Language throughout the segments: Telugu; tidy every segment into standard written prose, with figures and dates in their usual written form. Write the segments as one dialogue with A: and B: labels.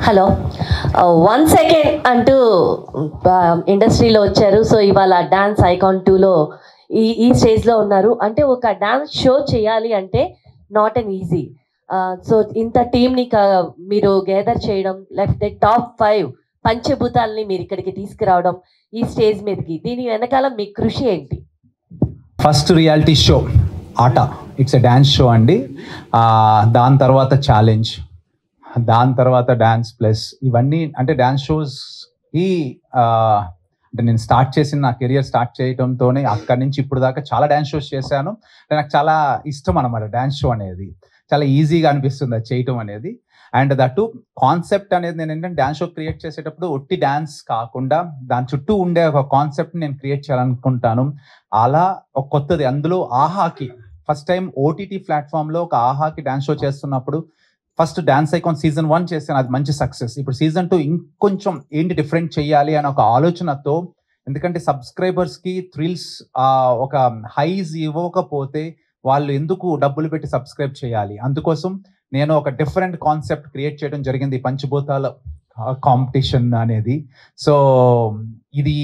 A: హలో 1 సెకండ్ అంటూ ఇండస్ట్రీలో వచ్చారు. సో ఇవాళ డాన్స్ ఐకాన్ 2లో ఈ స్టేజ్లో ఉన్నారు. అంటే ఒక డాన్స్ షో చేయాలి అంటే నాట్ అన్ ఈజీ. సో ఇంత టీంని మీరు గేదర్ చేయడం, లేకపోతే టాప్ 5 పంచభూతాలని మీరు ఇక్కడికి తీసుకురావడం ఈ స్టేజ్ మీదకి, దీని వెనకాల మీ కృషి ఏంటి?
B: ఫస్ట్ రియాలిటీ షో ఆట, ఇట్స్ ఎ డ్యాన్స్ షో అండి. దాని తర్వాత ఛాలెంజ్, దాని తర్వాత డ్యాన్స్ ప్లస్ ఇవన్నీ. అంటే డ్యాన్స్ షోస్కి అంటే నేను స్టార్ట్ చేసిన నా కెరియర్ స్టార్ట్ చేయడంతోనే అక్కడి నుంచి ఇప్పుడు దాకా చాలా డ్యాన్స్ షోస్ చేశాను. నాకు చాలా ఇష్టం అన్నమాట డ్యాన్స్ షో అనేది. చాలా ఈజీగా అనిపిస్తుంది అది చేయటం అనేది. అండ్ దట్టు కాన్సెప్ట్ అనేది నేను ఏంటంటే డ్యాన్స్ షో క్రియేట్ చేసేటప్పుడు ఒట్టి డ్యాన్స్ కాకుండా దాని చుట్టూ ఉండే ఒక కాన్సెప్ట్ని నేను క్రియేట్ చేయాలనుకుంటాను. అలా ఒక కొత్తది, అందులో ఆహాకి ఫస్ట్ టైం ఓటీటీ ప్లాట్ఫామ్లో ఒక ఆహాకి డ్యాన్స్ షో చేస్తున్నప్పుడు ఫస్ట్ డాన్స్ ఐకాన్ సీజన్ 1 చేశాను, అది మంచి సక్సెస్. ఇప్పుడు సీజన్ 2 ఇంకొంచెం ఏంటి డిఫరెంట్ చేయాలి అని ఒక ఆలోచనతో, ఎందుకంటే సబ్స్క్రైబర్స్కి థ్రిల్స్ ఒక హైస్ ఇవ్వకపోతే వాళ్ళు ఎందుకు డబ్బులు పెట్టి సబ్స్క్రైబ్ చేయాలి, అందుకోసం నేను ఒక డిఫరెంట్ కాన్సెప్ట్ క్రియేట్ చేయడం జరిగింది, పంచభూతాల కాంపిటీషన్ అనేది. సో ఇది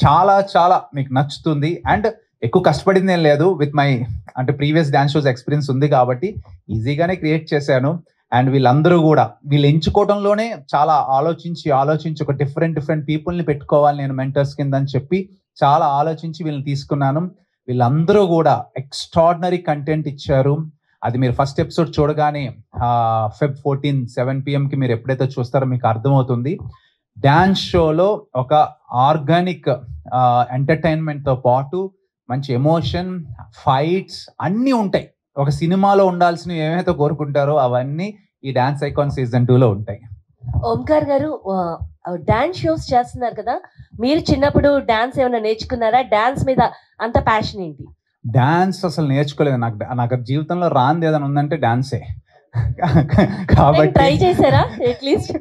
B: చాలా చాలా మీకు నచ్చుతుంది. అండ్ ఎక్కువ కష్టపడింది ఏం లేదు, విత్ మై అంటే ప్రీవియస్ డాన్స్ షోస్ ఎక్స్పీరియన్స్ ఉంది కాబట్టి ఈజీగానే క్రియేట్ చేశాను. అండ్ వీళ్ళందరూ కూడా వీళ్ళు ఎంచుకోవడంలోనే చాలా ఆలోచించి ఒక డిఫరెంట్ పీపుల్ని పెట్టుకోవాలి నేను మెంటర్స్ కింద అని చెప్పి చాలా ఆలోచించి వీళ్ళని తీసుకున్నాను. వీళ్ళందరూ కూడా ఎక్స్ట్రాడినరీ కంటెంట్ ఇచ్చారు. అది మీరు ఫస్ట్ ఎపిసోడ్ చూడగానే Feb 14 7 PM మీరు ఎప్పుడైతే చూస్తారో మీకు అర్థమవుతుంది. డ్యాన్స్ షోలో ఒక ఆర్గానిక్ ఎంటర్టైన్మెంట్తో పాటు మంచి ఎమోషన్, ఫైట్స్ అన్నీ ఉంటాయి. ఒక సినిమాలో ఉండాల్సినవి ఏమైతే కోరుకుంటారో అవన్నీ ఈ డాన్స్ ఐకాన్ సీజన్ 2లో ఉంటాయి.
A: ఓంకార్ గారు, డాన్స్ షోస్ చేస్తున్నారు కదా, మీరు చిన్నప్పుడు డాన్స్ ఏమైనా నేర్చుకున్నారా? డాన్స్ మీద అంత ప్యాషన్ ఏంటి?
B: డాన్స్ అసలు నేర్చుకోలేదు. నాకు జీవితంలో రాంది ఏదైనా ఉందంటే డాన్సే. కాబట్టి
A: ట్రై చేశారా? At least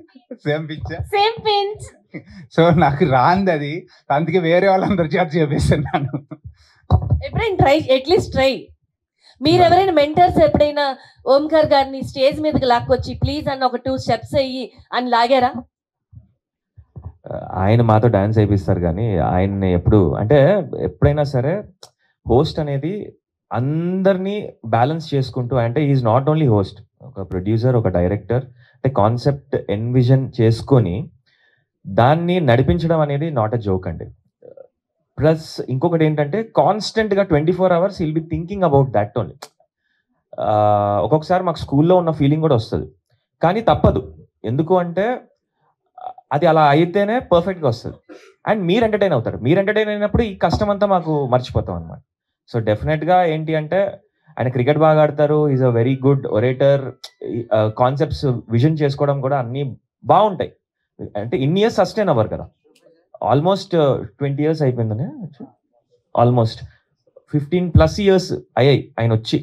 B: same picture
A: same pins.
B: So నాకు రాంది అది, అందుకే వేరే వాళ్ళందరూ చేత చేపిస్తున్నాను.
A: ఎప్పుడైనా ట్రై, అట్లీస్ట్ ట్రై. మీరు ఎవరైనా మెంటర్స్ ఎప్పుడైనా ఓంకార్ గారిని స్టేజ్ మీదకి లాక్కొచ్చి ప్లీజ్ అన్న ఒక 2 స్టెప్స్ అయ్యి అని లాగారా?
C: ఆయన మాతో డాన్స్ అయిపిస్తారు, కానీ ఆయన్ని ఎప్పుడైనా సరే హోస్ట్ అనేది అందరినీ బ్యాలెన్స్ చేసుకుంటూ, అంటే ఈజ్ నాట్ ఓన్లీ హోస్ట్, ఒక ప్రొడ్యూసర్, ఒక డైరెక్టర్. అంటే కాన్సెప్ట్ ఎన్విజన్ చేసుకొని దాన్ని నడిపించడం అనేది నాట్ అ జోక్ అండి. ప్లస్ ఇంకొకటి ఏంటంటే కాన్స్టెంట్గా 24 hours will be thinking about that only. ఒక్కొక్కసారి మాకు స్కూల్లో ఉన్న ఫీలింగ్ కూడా వస్తుంది, కానీ తప్పదు. ఎందుకు అంటే అది అలా అయితేనే పర్ఫెక్ట్గా వస్తుంది. అండ్ మీరు ఎంటర్టైన్ అవుతారు. మీరు ఎంటర్టైన్ అయినప్పుడు ఈ కష్టం అంతా మాకు మర్చిపోతాం అనమాట. సో డెఫినెట్గా ఏంటి అంటే ఆయన క్రికెట్ బాగా ఆడతారు, is a very good orator, concepts vision చేసుకోవడం కూడా అన్నీ బాగుంటాయి. అంటే ఇన్ని ఇయర్స్ సస్టైన్ అవ్వరు కదా, ఆల్మోస్ట్ 20 years అయిపోయిందనే, ఆల్మోస్ట్ 15+ years అయ్యాయి ఆయన వచ్చి.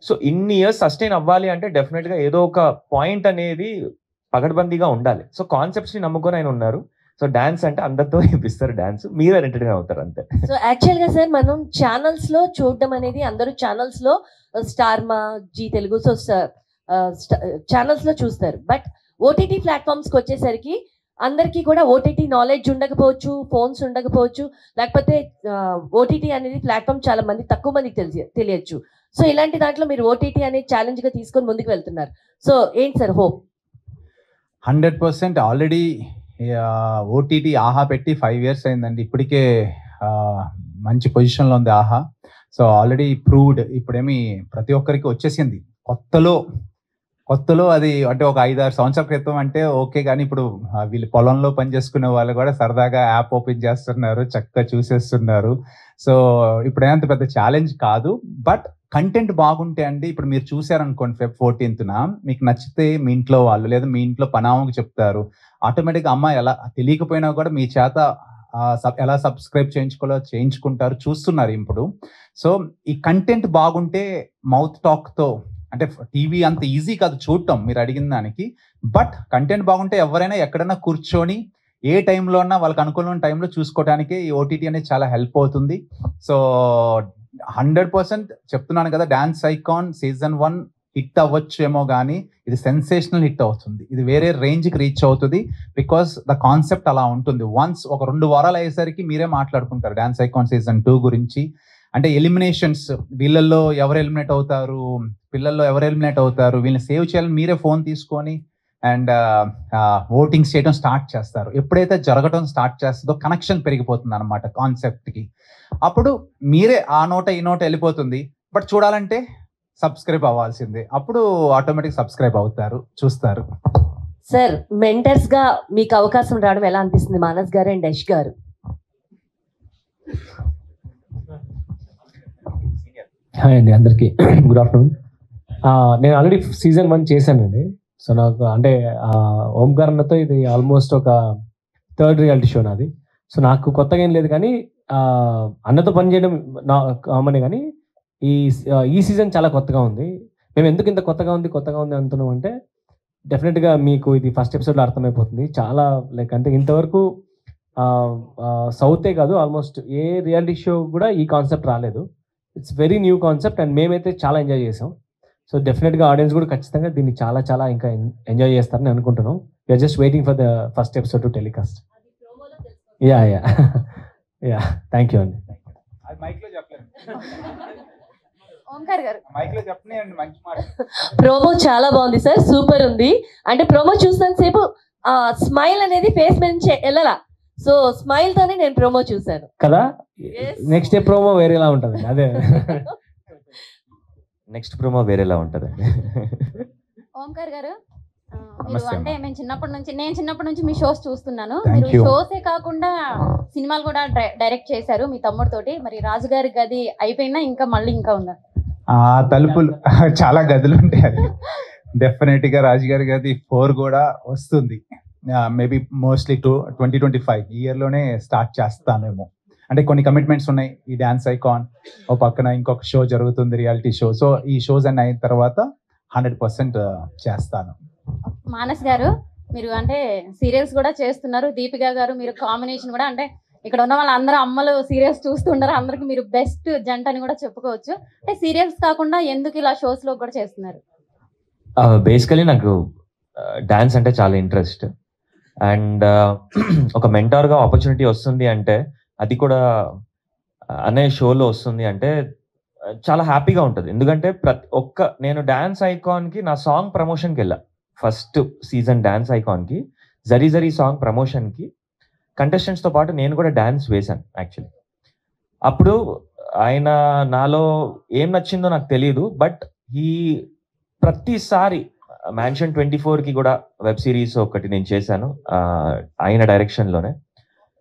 C: సో ఇన్ని ఇయర్స్ సస్టైన్ అవ్వాలి అంటే డెఫినెట్గా ఏదో ఒక పాయింట్ అనేది పగడ్బందీగా ఉండాలి. సో కాన్సెప్ట్స్ని నమ్ముకొని ఆయన ఉన్నారు. సో డాన్స్ అంటే అందరితో వేపిస్తారు డాన్స్, మీరు ఎంటర్టైన్ అవుతారు అంతే.
A: సో యాక్చువల్గా సార్ మనం ఛానల్స్లో చూడడం అనేది, అందరూ ఛానల్స్లో స్టార్మా, జీ తెలుగు, సో ఛానల్స్లో చూస్తారు. బట్ ఓటీటీ ప్లాట్ఫామ్స్కి వచ్చేసరికి అందరికీ కూడా ఓటీటీ నాలెడ్జ్ ఉండకపోవచ్చు, ఫోన్స్ ఉండకపోవచ్చు, లేకపోతే ఓటీటీ అనేది ప్లాట్ఫామ్ చాలా మంది తక్కువ మందికి తెలియచ్చు. సో ఇలాంటి దాంట్లో మీరు ఓటీటీ అనేది ఛాలెంజ్గా తీసుకొని ముందుకు వెళ్తున్నారు. సో ఏంటి సార్ హోప్?
B: 100% ఆల్రెడీ ఓటీటీ ఆహా పెట్టి 5 years అయిందండి. ఇప్పటికే మంచి పొజిషన్లో ఉంది ఆహా. So already proved. ఇప్పుడేమి ప్రతి ఒక్కరికి వచ్చేసింది. కొత్తలో అది అంటే ఒక 5-6 సంవత్సరాల క్రితం అంటే ఓకే, కానీ ఇప్పుడు వీళ్ళు పొలంలో పనిచేసుకునే వాళ్ళు కూడా సరదాగా యాప్ ఓపెన్ చేస్తున్నారు, చక్కగా చూసేస్తున్నారు. సో ఇప్పుడు ఏమంత పెద్ద ఛాలెంజ్ కాదు. బట్ కంటెంట్ బాగుంటే అండి, ఇప్పుడు మీరు చూసారనుకోండి Feb 14న మీకు నచ్చితే మీ ఇంట్లో వాళ్ళు లేదా మీ ఇంట్లో పనామకు చెప్తారు, ఆటోమేటిక్గా అమ్మ ఎలా తెలియకపోయినా కూడా మీ చేత ఎలా సబ్స్క్రైబ్ చేయించుకుంటారు, చూస్తున్నారు ఇప్పుడు. సో ఈ కంటెంట్ బాగుంటే మౌత్ టాక్తో, అంటే టీవీ అంత ఈజీ కాదు చూడటం మీరు అడిగిన దానికి, బట్ కంటెంట్ బాగుంటే ఎవరైనా ఎక్కడైనా కూర్చొని ఏ టైంలో అన్నా వాళ్ళకి అనుకూలమైన టైంలో చూసుకోవడానికి ఈ ఓటీటీ అనేది చాలా హెల్ప్ అవుతుంది. సో 100% చెప్తున్నాను కదా, డాన్స్ ఐకాన్ సీజన్ 1 హిట్ అవ్వచ్చేమో కానీ ఇది సెన్సేషనల్ హిట్ అవుతుంది, ఇది వేరే రేంజ్కి రీచ్ అవుతుంది. బికాస్ ద కాన్సెప్ట్ అలా ఉంటుంది. వన్స్ ఒక 2 వారాలు అయ్యేసరికి మీరే మాట్లాడుకుంటారు డాన్స్ ఐకాన్ సీజన్ 2 గురించి. అంటే ఎలిమినేషన్స్, వీళ్ళల్లో ఎవరు ఎలిమినేట్ అవుతారు, పిల్లల్లో ఎవరు ఎలిమినేట్ అవుతారు, వీళ్ళని సేవ్ చేయాలని మీరే ఫోన్ తీసుకొని అండ్ ఓటింగ్స్ చేయడం స్టార్ట్ చేస్తారు. ఎప్పుడైతే జరగడం స్టార్ట్ చేస్తుందో కనెక్షన్ పెరిగిపోతుంది అనమాట కాన్సెప్ట్కి. అప్పుడు మీరే ఆ నోట ఈ నోట వెళ్ళిపోతుంది. బట్ చూడాలంటే సబ్స్క్రైబ్ అవ్వాల్సిందే. అప్పుడు ఆటోమేటిక్ సబ్స్క్రైబ్ అవుతారు, చూస్తారు.
A: సార్, మెంటర్స్ గా మీకు అవకాశం రావడం ఎలా అనిపిస్తుంది మానస్ గారు అండ్ యష్ గారు?
D: హాయ్ అండి, అందరికీ గుడ్ ఆఫ్టర్నూన్. నేను ఆల్రెడీ సీజన్ 1 చేశానండి. సో నాకు అంటే ఓంకార్ అన్నతో ఇది ఆల్మోస్ట్ ఒక 3rd రియాలిటీ షో నాది. సో నాకు కొత్తగా ఏం లేదు, కానీ అన్నతో పనిచేయడం నా కామనే. కానీ ఈ సీజన్ చాలా కొత్తగా ఉంది. మేము ఎందుకు ఇంత కొత్తగా ఉంది అంటున్నాం అంటే, డెఫినెట్గా మీకు ఇది ఫస్ట్ ఎపిసోడ్లో అర్థమైపోతుంది. చాలా లైక్ అంటే ఇంతవరకు సౌతే కాదు, ఆల్మోస్ట్ ఏ రియాలిటీ షో కూడా ఈ కాన్సెప్ట్ రాలేదు. It's very new concept and మేమైతే చాలా ఎంజాయ్ చేసాం. సో డెఫినెట్గా ఆడియన్స్ కూడా ఖచ్చితంగా దీన్ని చాలా ఇంకా ఎంజాయ్ చేస్తారని అనుకుంటున్నాం. We're just waiting for the first episode to telecast. Yeah thank you అండి.
A: ప్రోమో చాలా బాగుంది సార్, సూపర్ ఉంది. అంటే ప్రోమో చూసినంత సేపు స్మైల్ అనేది ఫేస్ మీద నుంచి వెళ్ళాలా, సో స్మైల్ తోనే నేను ప్రోమో చూసాను
D: కదా. నెక్స్ట్ డే ప్రోమో వేరేలా ఉంటుంది. అదే
C: నెక్స్ట్ ప్రోమో వేరేలా ఉంటుందండి.
E: ఓంకార్ గారు, మీరు
B: నమస్తే
E: అంటే
B: అమ్మా.
E: నేను చిన్నప్పటి నుంచి మీ షోస్ చూస్తున్నాను.
B: Thank
E: మీరు
B: you.
E: షోసే కాకుండా సినిమాలు కూడా డైరెక్ట్ చేశారు మీ తమ్ముడితోటి. మరి రాజుగారి గది అయిపోయిందా, ఇంకా మళ్ళీ ఇంకా ఉందా?
B: ఆ తలుపులు చాలా గదులు ఉంటాయి. అది డెఫినెట్ గా రాజుగారి గది 4 కూడా వస్తుంది. మేబీ మోస్ట్లీ 2025 ఇయర్లోనే స్టార్ట్ చేస్తానేమో. అంటే కొన్ని కమిట్మెంట్స్ ఉన్నాయి. ఈ డాన్స్ ఐకాన్ ఓ పక్కన, ఇంకొక షో జరుగుతుంది, రియాలిటీ షో. సో ఈ షోస్ అన్ని అయిన తర్వాత 100% చేస్తాను.
E: మానస్ గారు, మీరు అంటే సీరియల్స్ కూడా చేస్తున్నారు. దీపిక గారు మీరు కాంబినేషన్ కూడా, అంటే ఇక్కడ ఉన్న వాళ్ళందరూ అమ్మలు సీరియల్స్ చూస్తుంటారు, అందరికి మీరు బెస్ట్ జంట అని కూడా చెప్పుకోవచ్చు. అంటే సీరియల్స్ కాకుండా ఎందుకు ఇలా షోస్ లో కూడా చేస్తున్నారు?
C: బేసికలీ నాకు డాన్స్ అంటే చాలా ఇంట్రెస్ట్. అండ్ ఒక మెంటార్గా ఆపర్చునిటీ వస్తుంది అంటే, అది కూడా అనే షోలో వస్తుంది అంటే చాలా హ్యాపీగా ఉంటుంది. ఎందుకంటే నేను డాన్స్ ఐకాన్కి నా సాంగ్ ప్రమోషన్కి వెళ్ళా. ఫస్ట్ సీజన్ డాన్స్ ఐకాన్కి జరీ జరీ సాంగ్ ప్రమోషన్కి కంటెస్టెంట్స్తో పాటు నేను కూడా డాన్స్ వేశాను యాక్చువల్లీ. అప్పుడు ఆయన నాలో ఏం నచ్చిందో నాకు తెలియదు, బట్ ప్రతిసారి మ్యాన్షన్ 24కి కూడా వెబ్ సిరీస్ ఒకటి నేను చేశాను ఆయన డైరెక్షన్లోనే.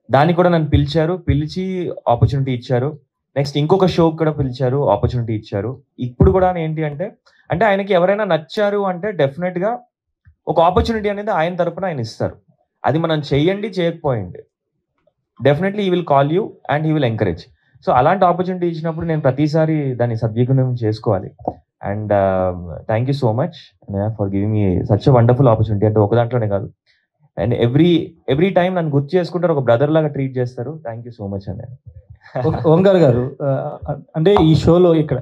C: దానికి కూడా నన్ను పిలిచి ఆపర్చునిటీ ఇచ్చారు. నెక్స్ట్ ఇంకొక షోకి కూడా పిలిచారు, ఆపర్చునిటీ ఇచ్చారు. ఇప్పుడు కూడా ఏంటి అంటే ఆయనకి ఎవరైనా నచ్చారు అంటే డెఫినెట్గా ఒక ఆపర్చునిటీ అనేది ఆయన తరపున ఆయన ఇస్తారు. అది మనం చెయ్యండి చేయకపోయింది, definitely he will call you and he will encourage. So అలాంటి ఆపర్చునిటీ ఇచ్చినప్పుడు నేను ప్రతిసారి దాన్ని సద్వినియోగం చేసుకోవాలి. And thank you so much for giving me such a wonderful opportunity. అంటే ఒక దాంట్లోనే కాదు, అండ్ ఎవ్రీ టైం నన్ను గుర్తు చేసుకుంటారు, ఒక బ్రదర్ లాగా ట్రీట్ చేస్తారు. థ్యాంక్ యూ సో మచ్ అండి.
D: ఓంకార్ గారు, అంటే ఈ షోలో ఇక్కడ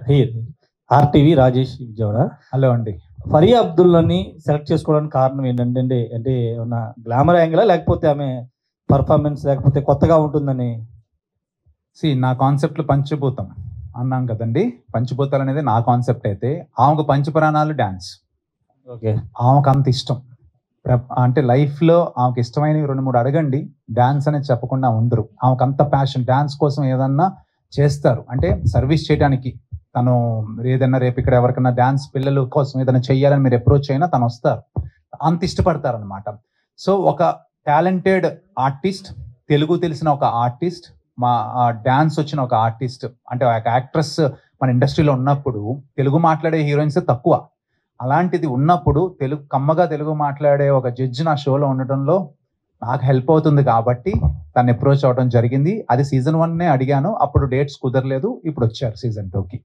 D: ఆర్టీవీ రాజేష్ విజయవాడ,
B: హలో అండి.
D: ఫరియా అబ్దుల్లాని సెలెక్ట్ చేసుకోవడానికి కారణం ఏంటంటే, అంటే ఏమన్నా గ్లామర్ యాంగిలా, లేకపోతే ఆమె పర్ఫార్మెన్స్, లేకపోతే కొత్తగా ఉంటుందని?
B: నా కాన్సెప్ట్లు పంచభూతం అన్నాం కదండి. పంచభూతాలు అనేది నా కాన్సెప్ట్ అయితే, ఆమెకు పంచపురాణాలు డాన్స్.
D: ఓకే,
B: ఆమెకు అంత ఇష్టం. అంటే లైఫ్లో ఆమెకు ఇష్టమైనవి 2-3 అడగండి, డాన్స్ అనేది చెప్పకుండా ఉండరు. ఆమెకు అంత ప్యాషన్, డాన్స్ కోసం ఏదన్నా చేస్తారు. అంటే సర్వీస్ చేయడానికి తను ఏదన్నా రేపు ఇక్కడ ఎవరికైనా డాన్స్ పిల్లల కోసం ఏదైనా చెయ్యాలని మీరు అప్రోచ్ అయినా తను వస్తారు, అంత ఇష్టపడతారు అనమాట. సో ఒక టాలెంటెడ్ ఆర్టిస్ట్, తెలుగు తెలిసిన ఒక ఆర్టిస్ట్, మా డాన్స్ వచ్చిన ఒక ఆర్టిస్ట్, అంటే ఒక యాక్ట్రెస్ మన ఇండస్ట్రీలో ఉన్నప్పుడు తెలుగు మాట్లాడే హీరోయిన్స్ తక్కువ. అలాంటిది ఉన్నప్పుడు కమ్మగా తెలుగు మాట్లాడే ఒక జడ్జి నా షోలో ఉండటంలో నాకు హెల్ప్ అవుతుంది కాబట్టి తను అప్రోచ్ అవ్వడం జరిగింది. అది సీజన్ 1 అడిగాను, అప్పుడు డేట్స్ కుదరలేదు, ఇప్పుడు వచ్చారు సీజన్ 2కి.